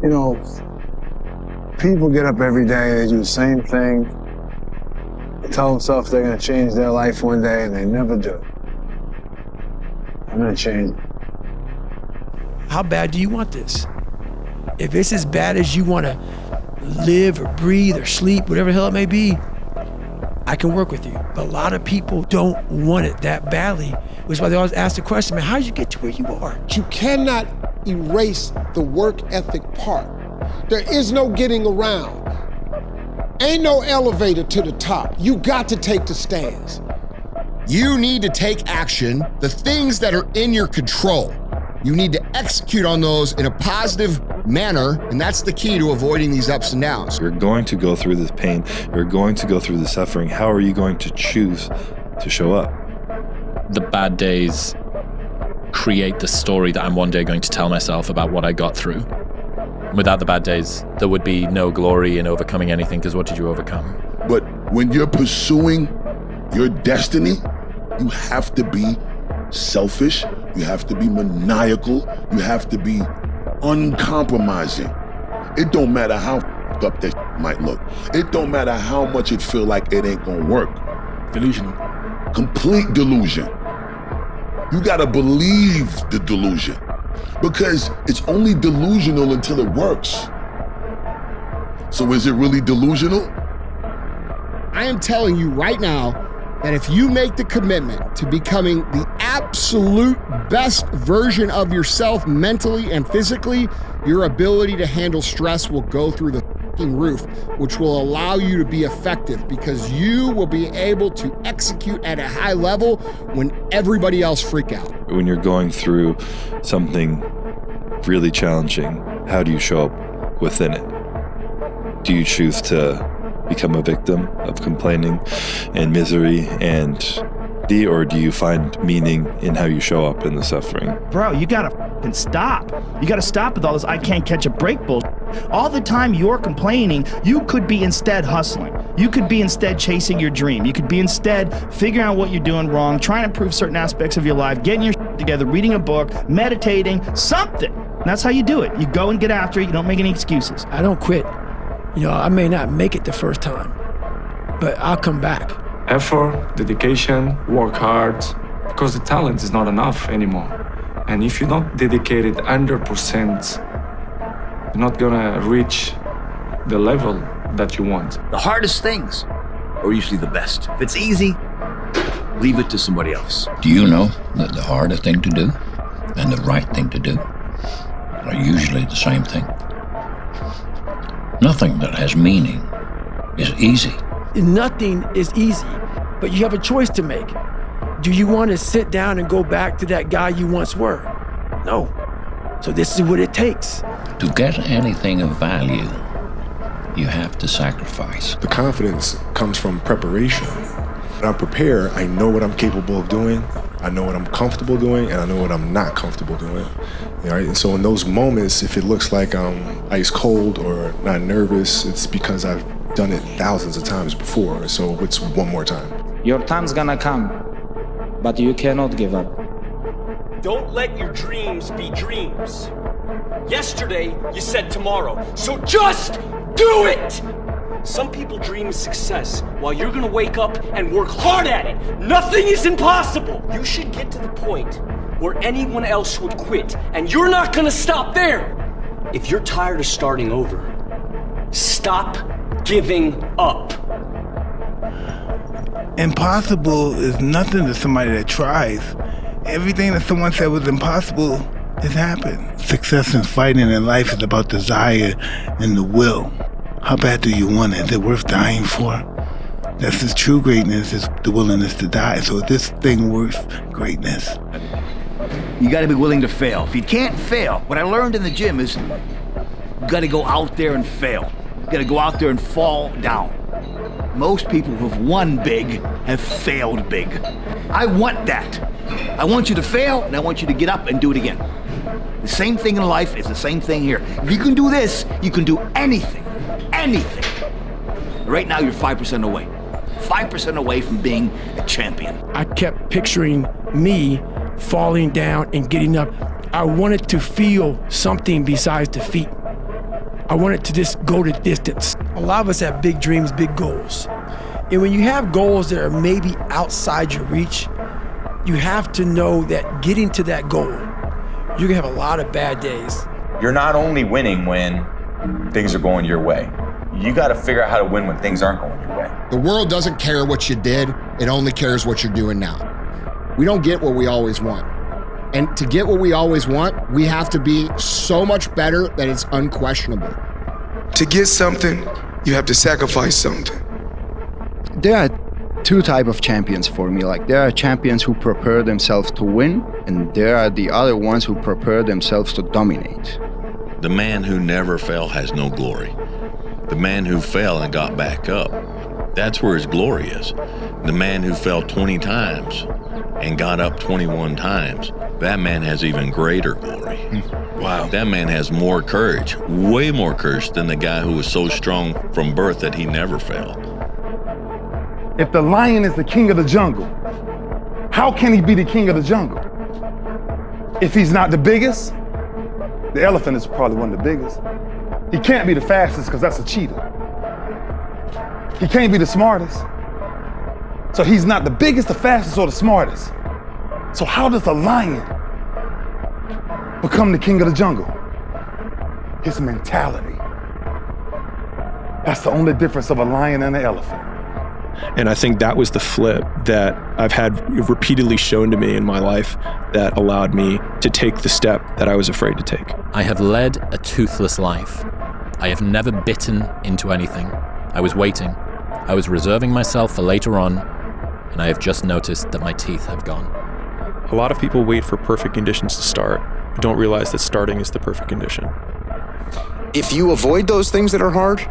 You know, people get up every day, they do the same thing, they tell themselves they're gonna change their life one day, and they never do. I'm gonna change. How bad do you want this? If it's as bad as you wanna live or breathe or sleep, whatever the hell it may be, I can work with you. But a lot of people don't want it that badly, which is why they always ask the question, man, how did you get to where you are? You cannot erase the work ethic part. There is no getting around. Ain't no elevator to the top. You got to take the stairs. You need to take action, the things that are in your control. You need to execute on those in a positive manner, and that's the key to avoiding these ups and downs. You're going to go through this pain. You're going to go through the suffering. How are you going to choose to show up? The bad days create the story that I'm one day going to tell myself about what I got through. Without the bad days, there would be no glory in overcoming anything, because what did you overcome? But when you're pursuing your destiny, you have to be selfish, you have to be maniacal, you have to be uncompromising. It don't matter how up that might look. It don't matter how much it feel like it ain't gonna work. Delusional. Complete delusion. You gotta believe the delusion, because it's only delusional until it works. So is it really delusional? I am telling you right now that if you make the commitment to becoming the absolute best version of yourself mentally and physically, your ability to handle stress will go through the roof, which will allow you to be effective, because you will be able to execute at a high level when everybody else freak out. When you're going through something really challenging, how do you show up within it? Do you choose to become a victim of complaining and misery or do you find meaning in how you show up in the suffering? Bro, you gotta f***ing stop. You gotta stop with all this I can't catch a break bullshit. All the time you're complaining, you could be instead hustling. You could be instead chasing your dream. You could be instead figuring out what you're doing wrong, trying to improve certain aspects of your life, getting your shit together, reading a book, meditating, something. And that's how you do it. You go and get after it. You don't make any excuses. I don't quit. You know, I may not make it the first time, but I'll come back. Effort, dedication, work hard, because the talent is not enough anymore. And if you don't dedicate it 100%, you're not gonna reach the level that you want. The hardest things are usually the best. If it's easy, leave it to somebody else. Do you know that the harder thing to do and the right thing to do are usually the same thing? Nothing that has meaning is easy. Nothing is easy, but you have a choice to make. Do you want to sit down and go back to that guy you once were? No. So this is what it takes. To get anything of value, you have to sacrifice. The confidence comes from preparation. When I'm prepared, I know what I'm capable of doing, I know what I'm comfortable doing, and I know what I'm not comfortable doing. Right? And so in those moments, if it looks like I'm ice cold or not nervous, it's because I've done it thousands of times before. So it's one more time. Your time's gonna come, but you cannot give up. Don't let your dreams be dreams. Yesterday, you said tomorrow, so just do it! Some people dream of success while you're gonna wake up and work hard at it. Nothing is impossible. You should get to the point where anyone else would quit, and you're not gonna stop there. If you're tired of starting over, stop giving up. Impossible is nothing to somebody that tries. Everything that someone said was impossible has happened. Success in fighting in life is about desire and the will. How bad do you want it? Is it worth dying for? That's his true greatness, is the willingness to die. So is this thing worth greatness? You gotta be willing to fail. If you can't fail, what I learned in the gym is you gotta go out there and fail. You gotta go out there and fall down. Most people who've won big have failed big. I want that. I want you to fail, and I want you to get up and do it again. The same thing in life is the same thing here. If you can do this, you can do anything. Anything. Right now, you're 5% away. 5% away from being a champion. I kept picturing me falling down and getting up. I wanted to feel something besides defeat. I want it to just go the distance. A lot of us have big dreams, big goals. And when you have goals that are maybe outside your reach, you have to know that getting to that goal, you're gonna have a lot of bad days. You're not only winning when things are going your way. You gotta figure out how to win when things aren't going your way. The world doesn't care what you did, it only cares what you're doing now. We don't get what we always want. And to get what we always want, we have to be so much better that it's unquestionable. To get something, you have to sacrifice something. There are two types of champions for me. Like, there are champions who prepare themselves to win, and there are the other ones who prepare themselves to dominate. The man who never fell has no glory. The man who fell and got back up, that's where his glory is. The man who fell 20 times and got up 21 times, that man has even greater glory. Wow. That man has more courage, way more courage than the guy who was so strong from birth that he never fell. If the lion is the king of the jungle, how can he be the king of the jungle? If he's not the biggest, the elephant is probably one of the biggest. He can't be the fastest because that's a cheetah. He can't be the smartest. So he's not the biggest, the fastest, or the smartest. So how does a lion become the king of the jungle? His mentality. That's the only difference of a lion and an elephant. And I think that was the flip that I've had repeatedly shown to me in my life that allowed me to take the step that I was afraid to take. I have led a toothless life. I have never bitten into anything. I was waiting. I was reserving myself for later on, and I have just noticed that my teeth have gone. A lot of people wait for perfect conditions to start, but don't realize that starting is the perfect condition. If you avoid those things that are hard,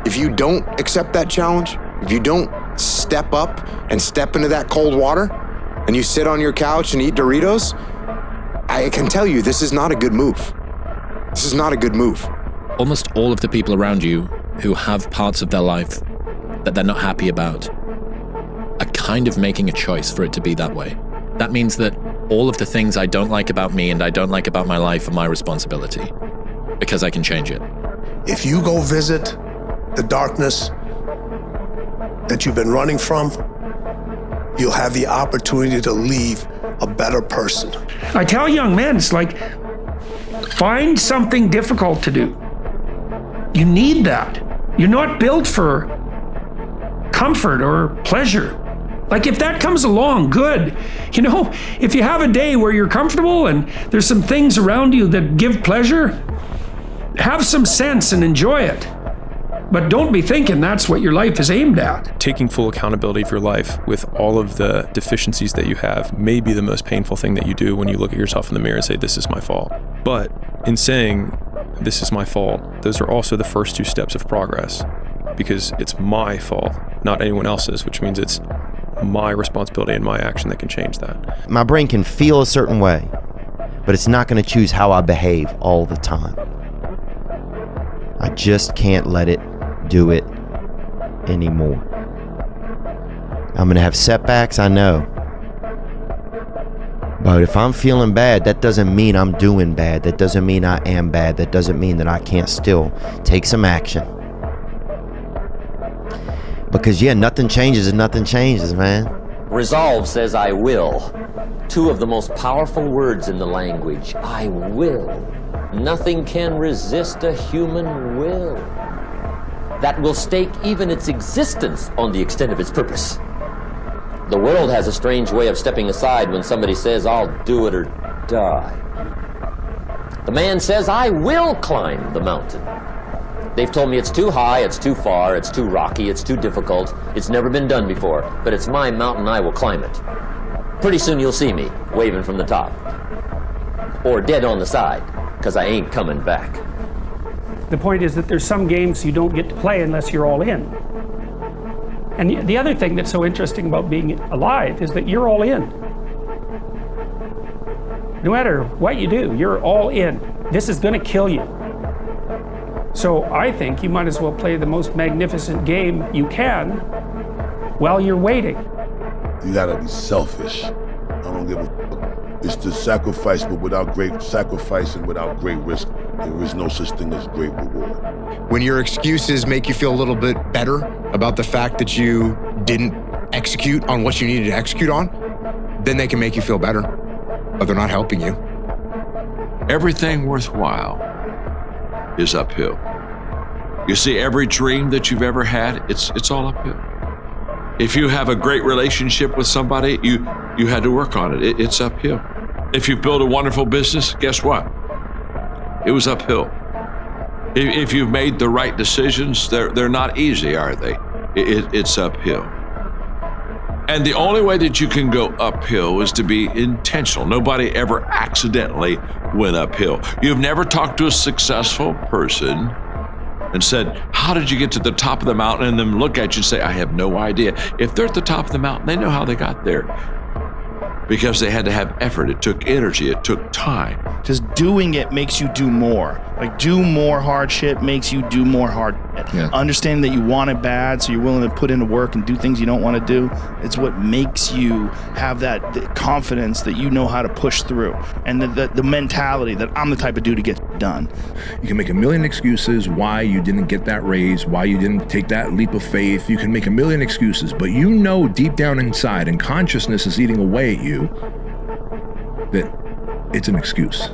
if you don't accept that challenge, if you don't step up and step into that cold water, and you sit on your couch and eat Doritos, I can tell you this is not a good move. This is not a good move. Almost all of the people around you who have parts of their life that they're not happy about are kind of making a choice for it to be that way. That means that all of the things I don't like about me and I don't like about my life are my responsibility, because I can change it. If you go visit the darkness that you've been running from, you'll have the opportunity to leave a better person. I tell young men, it's like, find something difficult to do. You need that. You're not built for comfort or pleasure. Like, if that comes along, good. You know, if you have a day where you're comfortable and there's some things around you that give pleasure, have some sense and enjoy it. But don't be thinking that's what your life is aimed at. Taking full accountability for your life with all of the deficiencies that you have may be the most painful thing that you do when you look at yourself in the mirror and say, this is my fault. But in saying, this is my fault, those are also the first two steps of progress, because it's my fault, not anyone else's, which means it's my responsibility and my action that can change that. My brain can feel a certain way, but it's not going to choose how I behave all the time. I just can't let it do it anymore. I'm going to have setbacks, I know. But if I'm feeling bad, that doesn't mean I'm doing bad. That doesn't mean I am bad. That doesn't mean that I can't still take some action. Because, yeah, nothing changes and nothing changes, man. Resolve says I will. Two of the most powerful words in the language. I will. Nothing can resist a human will. That will stake even its existence on the extent of its purpose. The world has a strange way of stepping aside when somebody says, I'll do it or die. The man says, I will climb the mountain. They've told me it's too high, it's too far, it's too rocky, it's too difficult, it's never been done before, but it's my mountain, I will climb it. Pretty soon you'll see me waving from the top. Or dead on the side, because I ain't coming back. The point is that there's some games you don't get to play unless you're all in. And the other thing that's so interesting about being alive is that you're all in. No matter what you do, you're all in. This is going to kill you. So I think you might as well play the most magnificent game you can while you're waiting. You gotta be selfish. I don't give a fuck. It's the sacrifice, but without great sacrifice and without great risk. There is no such thing as great reward. When your excuses make you feel a little bit better about the fact that you didn't execute on what you needed to execute on, then they can make you feel better, but they're not helping you. Everything worthwhile is uphill. You see, every dream that you've ever had, it's all uphill. If you have a great relationship with somebody, you had to work on it. It's uphill. If you've built a wonderful business, guess what? It was uphill. If you've made the right decisions, they're not easy, are they? It's uphill. And the only way that you can go uphill is to be intentional. Nobody ever accidentally went uphill. You've never talked to a successful person and said, how did you get to the top of the mountain? And then look at you and say, I have no idea. If they're at the top of the mountain, they know how they got there. Because they had to have effort. It took energy. It took time. Just doing it makes you do more. Like, do more hard shit makes you do more hard shit. Yeah. Understanding that you want it bad, so you're willing to put into work and do things you don't want to do. It's what makes you have that confidence that you know how to push through. And the mentality that I'm the type of dude to get done. You can make a million excuses why you didn't get that raise, why you didn't take that leap of faith. You can make a million excuses, but you know deep down inside, and consciousness is eating away at you, that it's an excuse.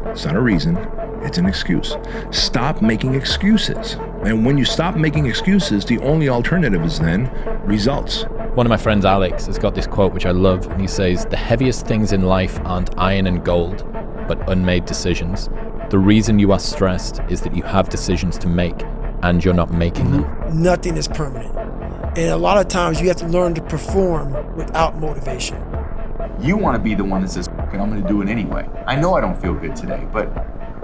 It's not a reason, it's an excuse. Stop making excuses. And when you stop making excuses, the only alternative is then results. One of my friends, Alex, has got this quote which I love, and he says, the heaviest things in life aren't iron and gold, but unmade decisions. The reason you are stressed is that you have decisions to make, and you're not making them. Nothing is permanent. And a lot of times you have to learn to perform without motivation. You want to be the one that says, I'm going to do it anyway. I know I don't feel good today, but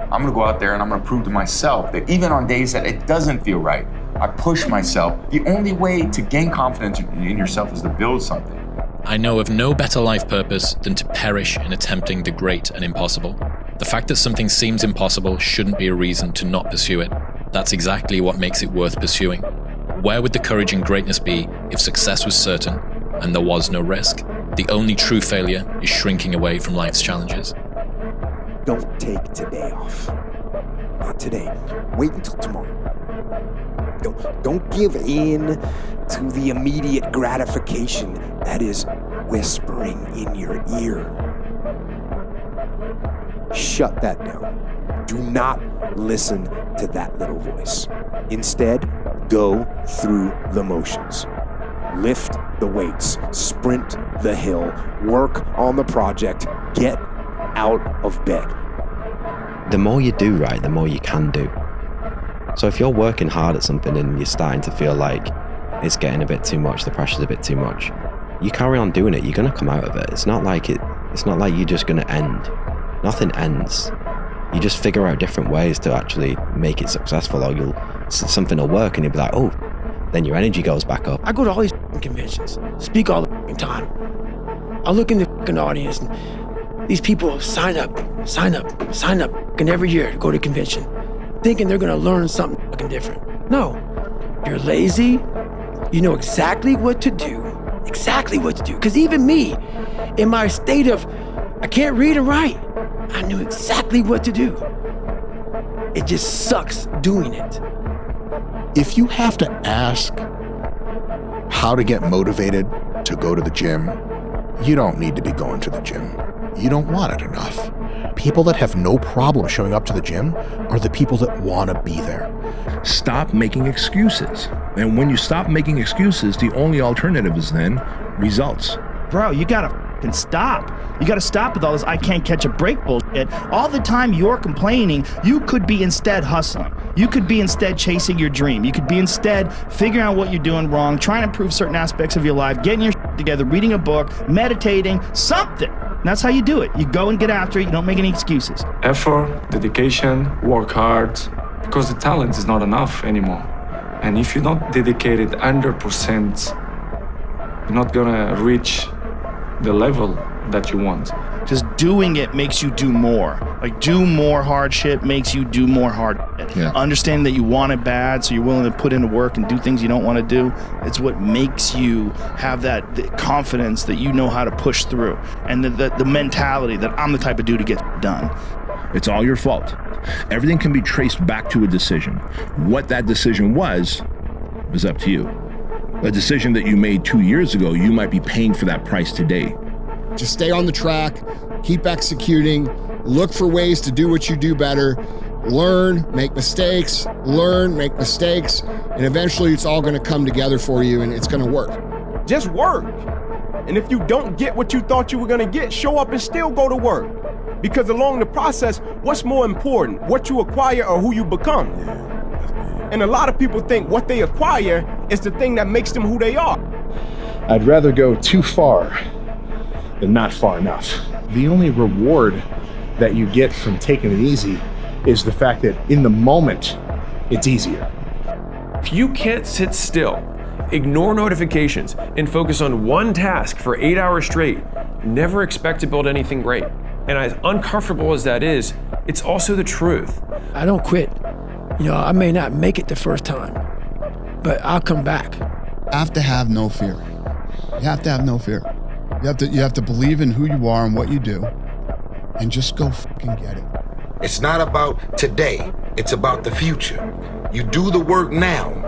I'm going to go out there and I'm going to prove to myself that even on days that it doesn't feel right, I push myself. The only way to gain confidence in yourself is to build something. I know of no better life purpose than to perish in attempting the great and impossible. The fact that something seems impossible shouldn't be a reason to not pursue it. That's exactly what makes it worth pursuing. Where would the courage and greatness be if success was certain and there was no risk? The only true failure is shrinking away from life's challenges. Don't take today off. Not today. Wait until tomorrow. Don't give in to the immediate gratification that is whispering in your ear. Shut that down. Do not listen to that little voice. Instead, go through the motions. Lift the weights, sprint the hill, work on the project, get out of bed. The more you do right, the more you can do. So if you're working hard at something and you're starting to feel like it's getting a bit too much, the pressure's a bit too much, you carry on doing it, you're gonna come out of it. It's not like you're just gonna end. Nothing ends. You just figure out different ways to actually make it successful, or something will work and you'll be like, oh, then your energy goes back up. I go to all these conventions, speak all the time. I look in the audience and these people sign up, and every year to go to convention, thinking they're gonna learn something different. No, you're lazy, you know exactly what to do. Because even me, in my state of, I can't read and write, I knew exactly what to do. It just sucks doing it. If you have to ask how to get motivated to go to the gym, you don't need to be going to the gym. You don't want it enough. People that have no problem showing up to the gym are the people that want to be there. Stop making excuses. And when you stop making excuses, the only alternative is then results. Bro, you gotta f***ing stop. You gotta stop with all this I can't catch a break bullshit. All the time you're complaining, you could be instead hustling. You could be instead chasing your dream. You could be instead figuring out what you're doing wrong, trying to improve certain aspects of your life, getting your shit together, reading a book, meditating, something. And that's how you do it. You go and get after it. You don't make any excuses. Effort, dedication, work hard, because the talent is not enough anymore. And if you're not dedicated 100%, you're not gonna reach the level that you want. Just doing it makes you do more. Like, do more hard shit makes you do more hard shit. Yeah. Understand that you want it bad, so you're willing to put into work and do things you don't want to do. It's what makes you have the confidence that you know how to push through. And the mentality that I'm the type of dude to get done. It's all your fault. Everything can be traced back to a decision. What that decision was up to you. A decision that you made 2 years ago, you might be paying for that price today. Just stay on the track, keep executing, look for ways to do what you do better, learn, make mistakes, and eventually it's all gonna come together for you and it's gonna work. Just work. And if you don't get what you thought you were gonna get, show up and still go to work. Because along the process, what's more important, what you acquire or who you become? And a lot of people think what they acquire is the thing that makes them who they are. I'd rather go too far than not far enough. The only reward that you get from taking it easy is the fact that in the moment, it's easier. If you can't sit still, ignore notifications, and focus on one task for 8 hours straight, never expect to build anything great. And as uncomfortable as that is, it's also the truth. I don't quit. I may not make it the first time, but I'll come back. You have to have no fear. You have to have no fear. You have to believe in who you are and what you do, and just go fucking get it. It's not about today. It's about the future. You do the work now.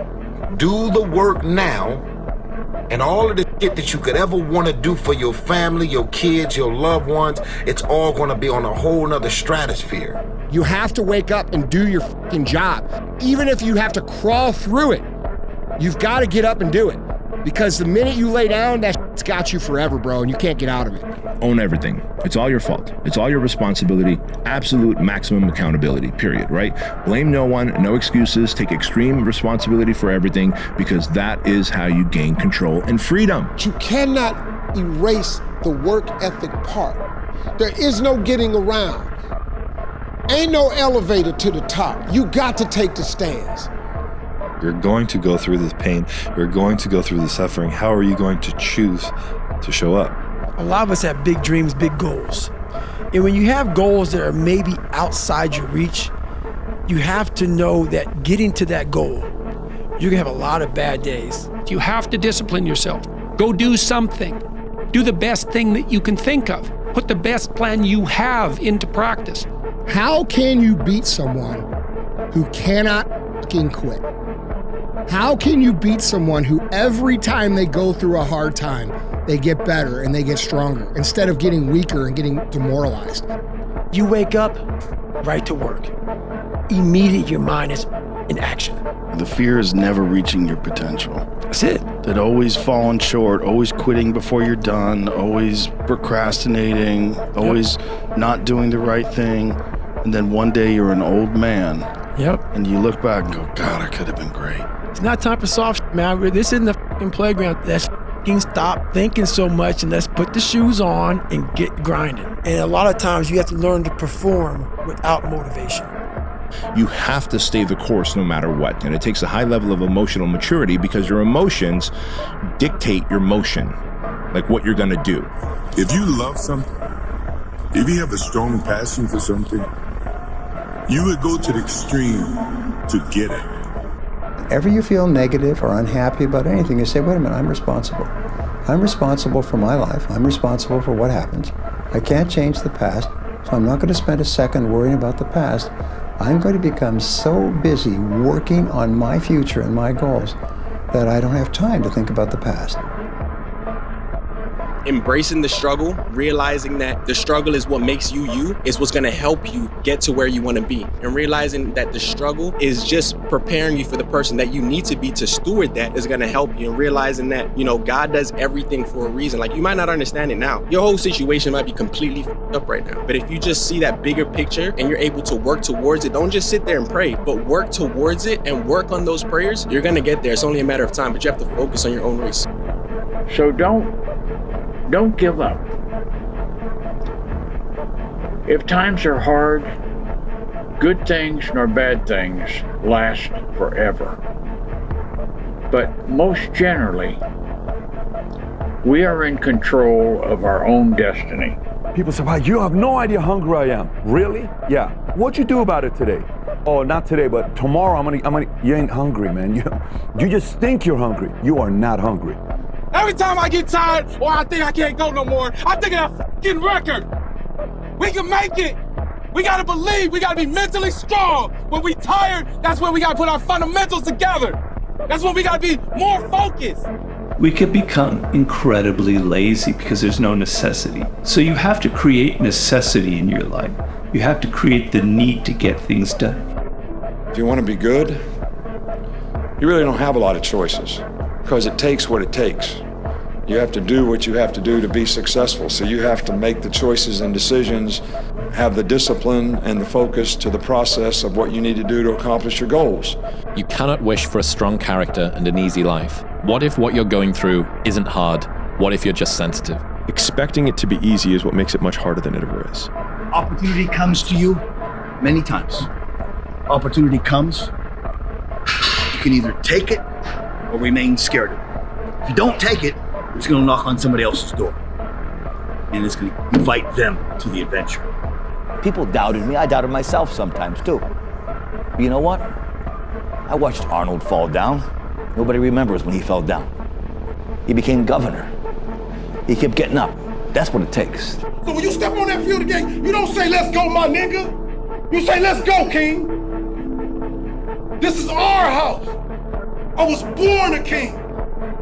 Do the work now, and all of the shit that you could ever want to do for your family, your kids, your loved ones, it's all going to be on a whole nother stratosphere. You have to wake up and do your fucking job. Even if you have to crawl through it, you've got to get up and do it. Because the minute you lay down, that shit's got you forever, bro, and you can't get out of it. Own everything. It's all your fault. It's all your responsibility. Absolute maximum accountability, period, right? Blame no one, no excuses. Take extreme responsibility for everything, because that is how you gain control and freedom. You cannot erase the work ethic part. There is no getting around. Ain't no elevator to the top. You got to take the stands. You're going to go through this pain. You're going to go through the suffering. How are you going to choose to show up? A lot of us have big dreams, big goals. And when you have goals that are maybe outside your reach, you have to know that getting to that goal, you're gonna have a lot of bad days. You have to discipline yourself. Go do something. Do the best thing that you can think of. Put the best plan you have into practice. How can you beat someone who cannot fucking quit? How can you beat someone who every time they go through a hard time, they get better and they get stronger instead of getting weaker and getting demoralized? You wake up, right to work. Immediately your mind is in action. The fear is never reaching your potential. That's it. That always falling short, always quitting before you're done, always procrastinating, always not doing the right thing. And then one day you're an old man. Yep. And you look back and go, God, I could have been great. It's not time for soft shit, man. This isn't the fucking playground. Let's fucking stop thinking so much and let's put the shoes on and get grinding. And a lot of times you have to learn to perform without motivation. You have to stay the course no matter what. And it takes a high level of emotional maturity, because your emotions dictate your motion, like what you're gonna do. If you love something, if you have a strong passion for something, you would go to the extreme to get it. Whenever you feel negative or unhappy about anything, you say, wait a minute, I'm responsible. I'm responsible for my life. I'm responsible for what happens. I can't change the past, so I'm not going to spend a second worrying about the past. I'm going to become so busy working on my future and my goals that I don't have time to think about the past. Embracing the struggle, realizing that the struggle is what makes you you, is what's gonna help you get to where you wanna be. And realizing that the struggle is just preparing you for the person that you need to be to steward that is gonna help you. And realizing that, God does everything for a reason. Like, you might not understand it now. Your whole situation might be completely f***ed up right now. But if you just see that bigger picture and you're able to work towards it, don't just sit there and pray, but work towards it and work on those prayers, you're gonna get there. It's only a matter of time, but you have to focus on your own race. So don't give up. If times are hard, good things nor bad things last forever. But most generally, we are in control of our own destiny. People say, wow, you have no idea how hungry I am. Really? Yeah. What'd you do about it today? Oh, not today, but tomorrow I'm gonna. You ain't hungry, man. You just think you're hungry. You are not hungry. Every time I get tired or I think I can't go no more, I think of that fucking record. We can make it. We gotta believe, we gotta be mentally strong. When we tired, that's when we gotta put our fundamentals together. That's when we gotta be more focused. We could become incredibly lazy because there's no necessity. So you have to create necessity in your life. You have to create the need to get things done. If you want to be good, you really don't have a lot of choices because it takes what it takes. You have to do what you have to do to be successful. So you have to make the choices and decisions, have the discipline and the focus to the process of what you need to do to accomplish your goals. You cannot wish for a strong character and an easy life. What if what you're going through isn't hard? What if you're just sensitive? Expecting it to be easy is what makes it much harder than it ever is. Opportunity comes to you many times. Opportunity comes, you can either take it or remain scared of it. If you don't take it, it's gonna knock on somebody else's door. And it's gonna invite them to the adventure. People doubted me. I doubted myself sometimes too. But you know what? I watched Arnold fall down. Nobody remembers when he fell down. He became governor. He kept getting up. That's what it takes. So when you step on that field again, you don't say, let's go, my nigga. You say, let's go, king. This is our house. I was born a king.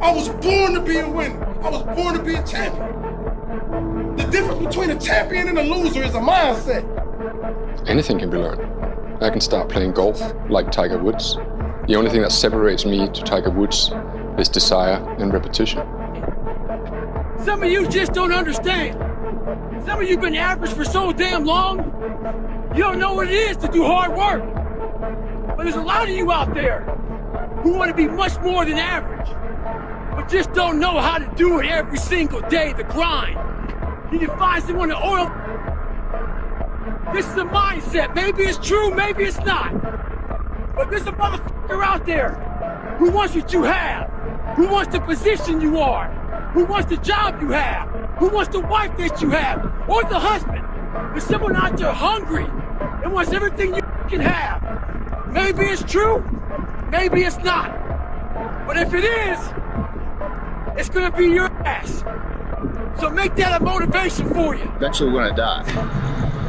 I was born to be a winner. I was born to be a champion. The difference between a champion and a loser is a mindset. Anything can be learned. I can start playing golf like Tiger Woods. The only thing that separates me to Tiger Woods is desire and repetition. Some of you just don't understand. Some of you been average for so damn long, you don't know what it is to do hard work. But there's a lot of you out there who want to be much more than average, but just don't know how to do it every single day, the grind. You need to find someone to oil. This is a mindset. Maybe it's true, maybe it's not. But there's a motherfucker out there who wants what you have, who wants the position you are, who wants the job you have, who wants the wife that you have, or the husband. There's someone out there hungry and wants everything you can have. Maybe it's true, maybe it's not. But if it is, it's gonna be your ass. So make that a motivation for you. Eventually we're gonna die,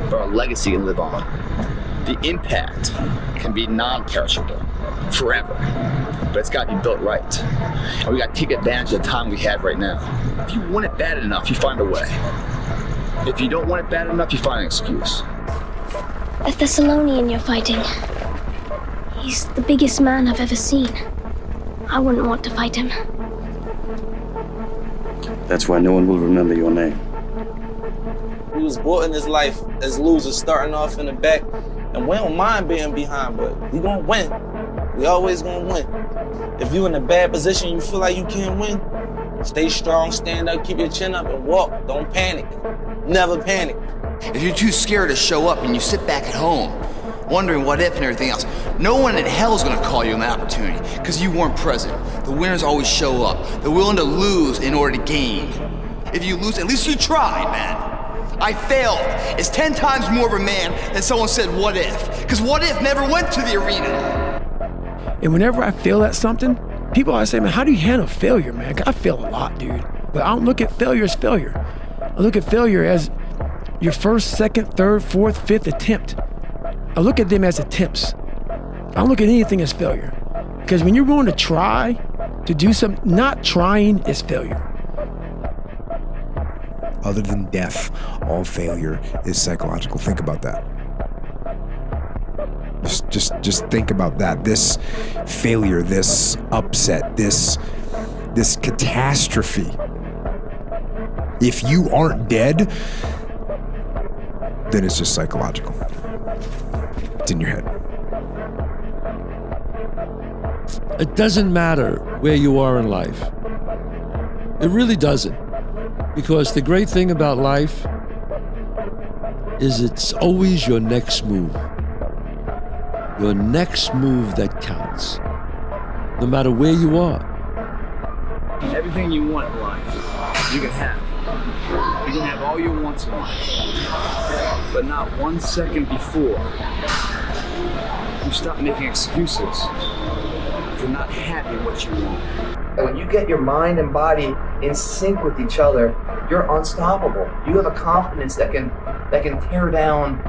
but our legacy can live on. The impact can be non-perishable forever, but it's got to be built right. And we got to take advantage of the time we have right now. If you want it bad enough, you find a way. If you don't want it bad enough, you find an excuse. The Thessalonian you're fighting, he's the biggest man I've ever seen. I wouldn't want to fight him. That's why no one will remember your name. We was brought in this life as losers, starting off in the back, and we don't mind being behind, but we gonna win. We always gonna win. If you in a bad position, you feel like you can't win, stay strong, stand up, keep your chin up, and walk. Don't panic. Never panic. If you're too scared to show up and you sit back at home, wondering what if and everything else, no one in hell is gonna call you an opportunity, because you weren't present. The winners always show up. They're willing to lose in order to gain. If you lose, at least you tried, man. I failed. It's 10 times more of a man than someone said, what if? Because what if never went to the arena. And whenever I fail at something, people always say, man, how do you handle failure, man? I fail a lot, dude. But I don't look at failure as failure. I look at failure as your first, second, third, fourth, fifth attempt. I look at them as attempts. I don't look at anything as failure. Because when you're willing to try to do something, not trying is failure. Other than death, all failure is psychological. Think about that. Just think about that. This failure, this upset, this catastrophe. If you aren't dead, then it's just psychological. It's in your head. It doesn't matter where you are in life. It really doesn't. Because the great thing about life is it's always your next move. Your next move that counts. No matter where you are. Everything you want in life, you can have. You can have all your wants in life. But not 1 second before you stop making excuses for not having what you want. When you get your mind and body in sync with each other, you're unstoppable. You have a confidence that can tear down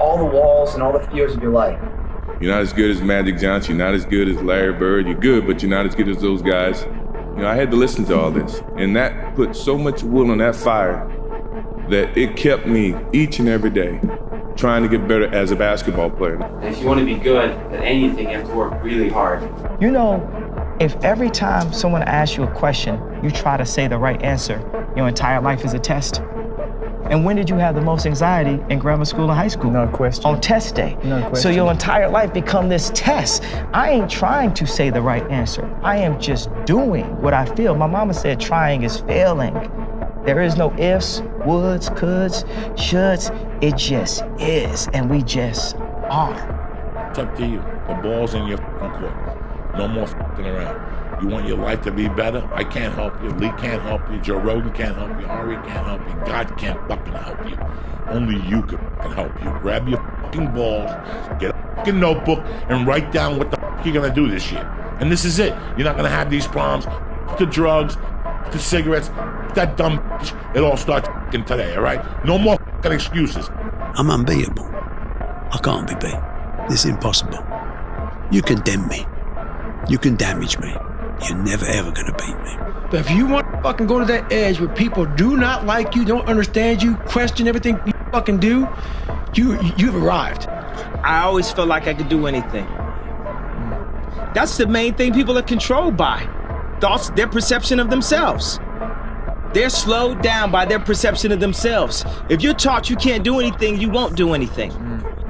all the walls and all the fears of your life. You're not as good as Magic Johnson. You're not as good as Larry Bird. You're good, but you're not as good as those guys. You know, I had to listen to all this, and that put so much wood on that fire that it kept me each and every day trying to get better as a basketball player. If you want to be good at anything, you have to work really hard. You know, if every time someone asks you a question, you try to say the right answer, your entire life is a test. And when did you have the most anxiety in grammar school and high school? No question. On test day. No question. So your entire life become this test. I ain't trying to say the right answer. I am just doing what I feel. My mama said trying is failing. There is no ifs, woulds, coulds, shoulds. It just is, and we just are. It's up to you. The ball's in your court. No more around. You want your life to be better? I can't help you. Lee can't help you. Joe Rogan can't help you. Ari can't help you. God can't fucking help you. Only you can help you. Grab your fucking balls, get a fucking notebook, and write down what the fuck you're gonna do this year. And this is it. You're not gonna have these problems. The drugs, the cigarettes, that dumb bitch. It all starts fucking today, all right? No more fucking excuses. I'm unbeatable. I can't be beat. It's impossible. You condemn me. You can damage me. You're never ever gonna beat me. But if you want to fucking go to that edge where people do not like you, don't understand you, question everything you fucking do, you've arrived. I always felt like I could do anything. That's the main thing people are controlled by. Thoughts, their perception of themselves. They're slowed down by their perception of themselves. If you're taught you can't do anything, you won't do anything.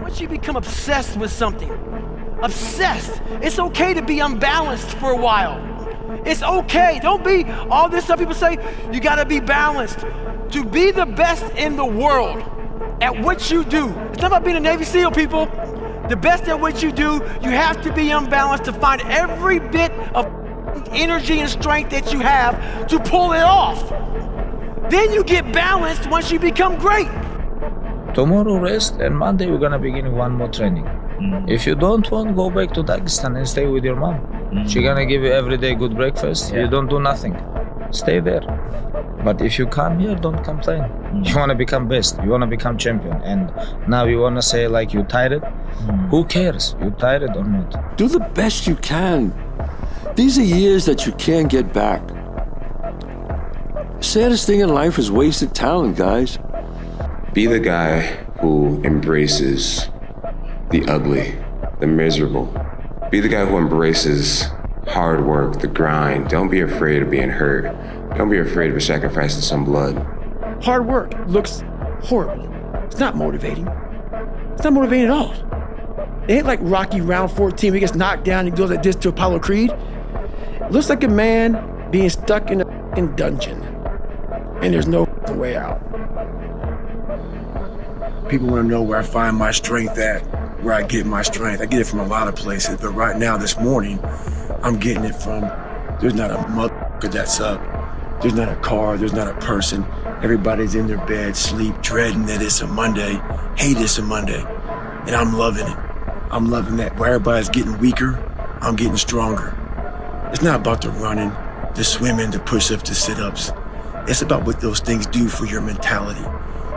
Once you become obsessed with something, obsessed, it's okay to be unbalanced for a while. It's okay. Don't be all this stuff people say, you gotta be balanced. To be the best in the world at what you do, it's not about being a Navy SEAL, people. The best at what you do, you have to be unbalanced to find every bit of energy and strength that you have to pull it off. Then you get balanced once you become great. Tomorrow rest, and Monday we're gonna begin one more training. If you don't want, go back to Dagestan and stay with your mom. She's gonna give you every day good breakfast. You don't do nothing. Stay there. But if you come here, don't complain. You wanna become best. You wanna become champion. And now you wanna say like you tired? Who cares? You tired or not? Do the best you can. These are years that you can't get back. Saddest thing in life is wasted talent, guys. Be the guy who embraces the ugly, the miserable. Be the guy who embraces hard work, the grind. Don't be afraid of being hurt. Don't be afraid of sacrificing some blood. Hard work looks horrible. It's not motivating. It's not motivating at all. It ain't like Rocky round 14 where he gets knocked down and goes like this to Apollo Creed. It looks like a man being stuck in a fucking dungeon and there's no way out. People want to know where I find my strength at, where I get my strength. I get it from a lot of places, but right now, this morning, I'm getting it from, there's not a motherfucker that's up. There's not a car, there's not a person. Everybody's in their bed, sleep, dreading that it's a Monday, hate it's a Monday, and I'm loving it. I'm loving that. Where everybody's getting weaker, I'm getting stronger. It's not about the running, the swimming, the push-ups, the sit-ups. It's about what those things do for your mentality.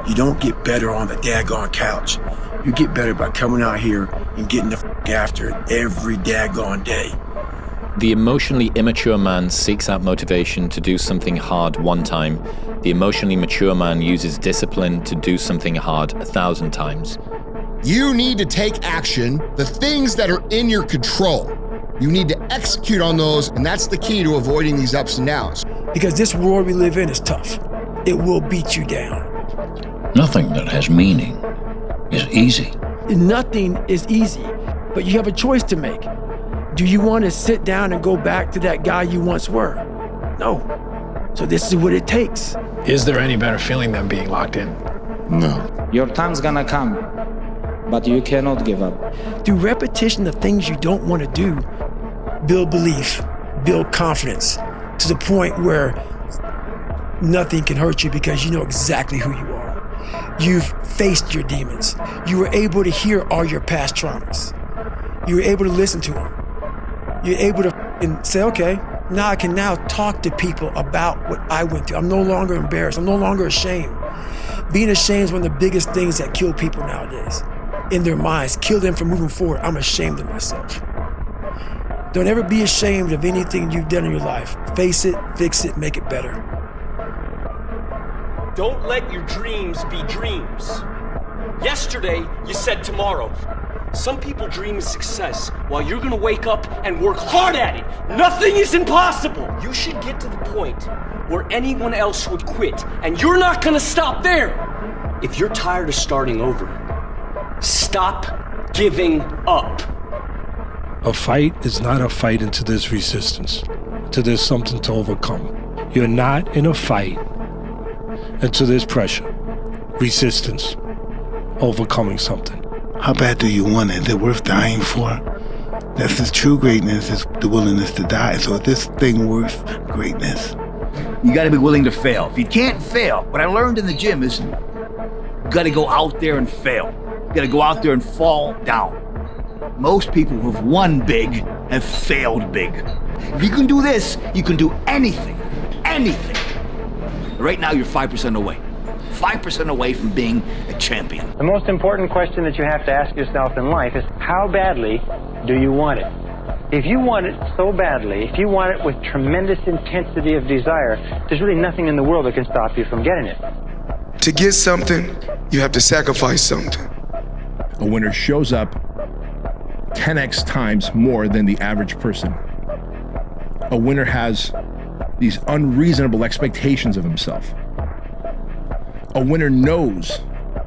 You don't get better on the daggone couch. You get better by coming out here and getting the f*** after it every daggone day. The emotionally immature man seeks out motivation to do something hard one time. The emotionally mature man uses discipline to do something hard 1,000 times. You need to take action, the things that are in your control. You need to execute on those, and that's the key to avoiding these ups and downs. Because this world we live in is tough. It will beat you down. Nothing that has meaning is easy. Nothing is easy, but you have a choice to make. Do you want to sit down and go back to that guy you once were? No. So this is what it takes. Is there any better feeling than being locked in? No. Your time's gonna come, but you cannot give up. Through repetition of things you don't want to do, build belief, build confidence to the point where nothing can hurt you because you know exactly who you are. You've faced your demons. You were able to hear all your past traumas. You were able to listen to them. You're able to say, okay, now I can now talk to people about what I went through. I'm no longer embarrassed. I'm no longer ashamed. Being ashamed is one of the biggest things that kill people nowadays. in their minds, kill them from moving forward, I'm ashamed of myself. Don't ever be ashamed of anything you've done in your life. Face it, fix it, make it better. Don't let your dreams be dreams. Yesterday, you said tomorrow. Some people dream of success while you're gonna wake up and work hard at it. Nothing is impossible. You should get to the point where anyone else would quit, and you're not gonna stop there. If you're tired of starting over, stop giving up. A fight is not a fight until there's resistance, until there's something to overcome. You're not in a fight until there's pressure, resistance, overcoming something. How bad do you want it? Is it worth dying for? That's the true greatness, is the willingness to die. So is this thing worth greatness? You gotta be willing to fail. If you can't fail, what I learned in the gym is you gotta go out there and fail. You gotta go out there and fall down. Most people who've won big have failed big. If you can do this, you can do anything. Anything. Right now, you're 5% away. 5% away from being a champion. The most important question that you have to ask yourself in life is, how badly do you want it? If you want it so badly, if you want it with tremendous intensity of desire, there's really nothing in the world that can stop you from getting it. To get something, you have to sacrifice something. A winner shows up 10x times more than the average person. A winner has these unreasonable expectations of himself. A winner knows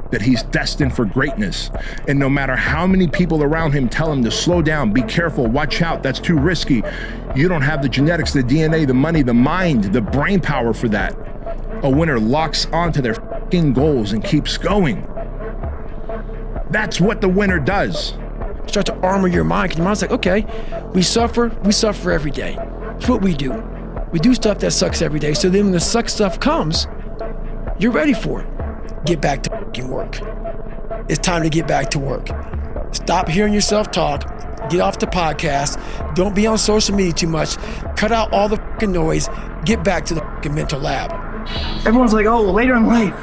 that he's destined for greatness, and no matter how many people around him tell him to slow down, be careful, watch out, that's too risky, you don't have the genetics, the DNA, the money, the mind, the brain power for that. A winner locks onto their fucking goals and keeps going. That's what the winner does. Start to armor your mind, because your mind's like, okay, we suffer every day. It's what we do. We do stuff that sucks every day, so then when the suck stuff comes, you're ready for it. Get back to fucking work. It's time to get back to work. Stop hearing yourself talk. Get off the podcast. Don't be on social media too much. Cut out all the fucking noise. Get back to the fucking mental lab. Everyone's like, oh, later in life,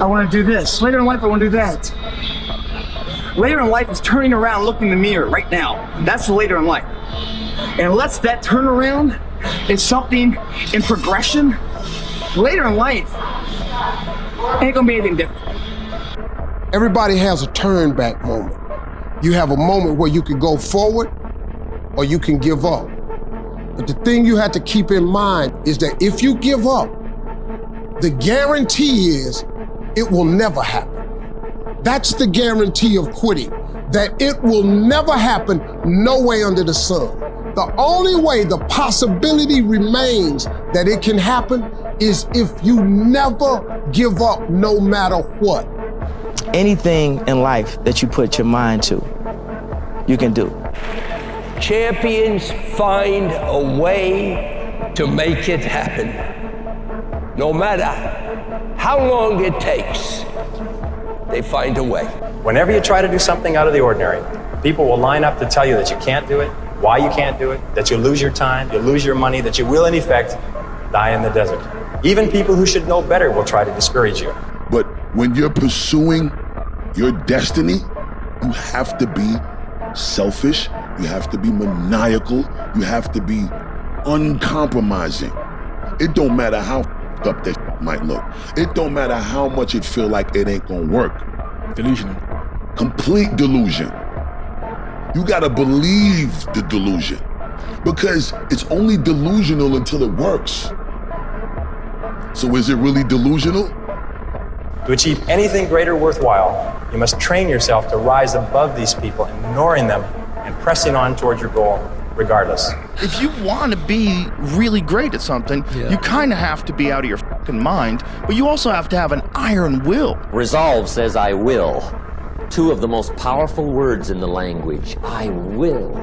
I want to do this. Later in life, I want to do that. Later in life is turning around, looking in the mirror right now. That's later in life. And unless that turnaround is something in progression, later in life ain't gonna be anything different. Everybody has a turn back moment. You have a moment where you can go forward or you can give up. But the thing you have to keep in mind is that if you give up, the guarantee is it will never happen. That's the guarantee of quitting, that it will never happen, no way under the sun. The only way the possibility remains that it can happen is if you never give up no matter what. Anything in life that you put your mind to, you can do. Champions find a way to make it happen. No matter how long it takes, they find a way. Whenever you try to do something out of the ordinary, people will line up to tell you that you can't do it, why you can't do it, that you'll lose your time, you'll lose your money, that you will, in effect, die in the desert. Even people who should know better will try to discourage you. But when you're pursuing your destiny, you have to be selfish, you have to be maniacal, you have to be uncompromising. It don't matter how up that might look. It don't matter how much it feel like it ain't gonna work. Delusional. Complete delusion. You gotta believe the delusion, because it's only delusional until it works. So is it really delusional? To achieve anything greater worthwhile, you must train yourself to rise above these people, ignoring them and pressing on toward your goal regardless. If you want to be really great at something, you kind of have to be out of your fucking mind, but you also have to have an iron will. Resolve says I will. Two of the most powerful words in the language. I will.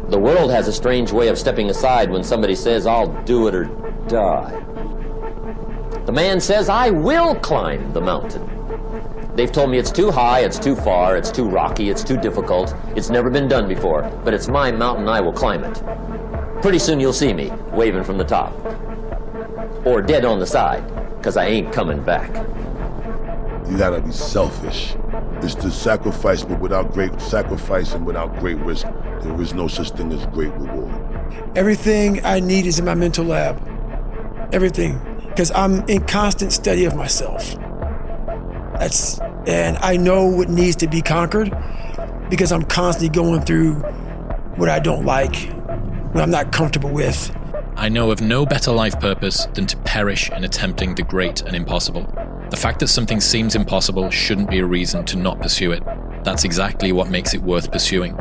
The world has a strange way of stepping aside when somebody says, I'll do it or die. The man says, I will climb the mountain. They've told me it's too high, it's too far, it's too rocky, it's too difficult, it's never been done before, but it's my mountain, I will climb it. Pretty soon you'll see me waving from the top. Or dead on the side, because I ain't coming back. You gotta be selfish. is to sacrifice, but without great sacrifice and without great risk, there is no such thing as great reward. Everything I need is in my mental lab. Everything. Because I'm in constant study of myself. And I know what needs to be conquered because I'm constantly going through what I don't like, what I'm not comfortable with. I know of no better life purpose than to perish in attempting the great and impossible. The fact that something seems impossible shouldn't be a reason to not pursue it. That's exactly what makes it worth pursuing.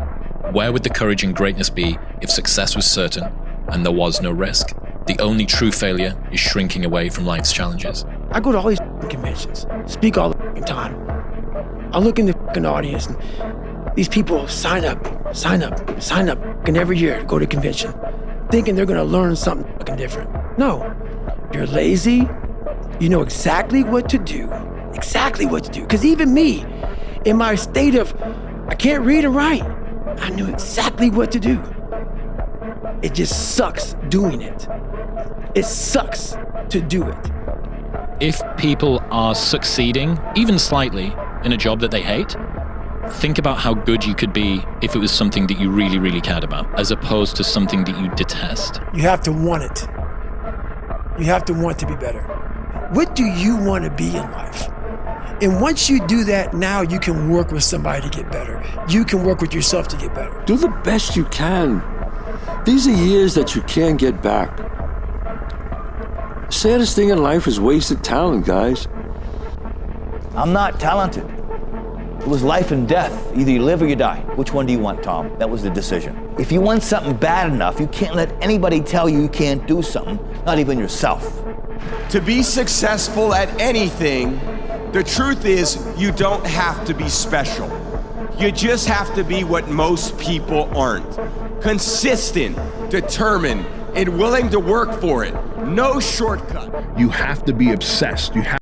Where would the courage and greatness be if success was certain and there was no risk? The only true failure is shrinking away from life's challenges. I go to all these conventions, speak all the time. I look in the audience and these people sign up, and every year to go to a convention, thinking they're gonna learn something different. No, you're lazy, you know exactly what to do. Because even me, in my state of, I can't read and write, I knew exactly what to do. It just sucks doing it. It sucks to do it. If people are succeeding, even slightly, in a job that they hate, think about how good you could be if it was something that you really, really cared about, as opposed to something that you detest. You have to want it. You have to want to be better. What do you want to be in life? And once you do that, now you can work with somebody to get better. You can work with yourself to get better. Do the best you can. These are years that you can't get back. Saddest thing in life is wasted talent, guys. I'm not talented. It was life and death. Either you live or you die. Which one do you want, Tom? That was the decision. If you want something bad enough, you can't let anybody tell you you can't do something, not even yourself. To be successful at anything, the truth is you don't have to be special. You just have to be what most people aren't. Consistent, determined, and willing to work for it. No shortcut. You have to be obsessed. You have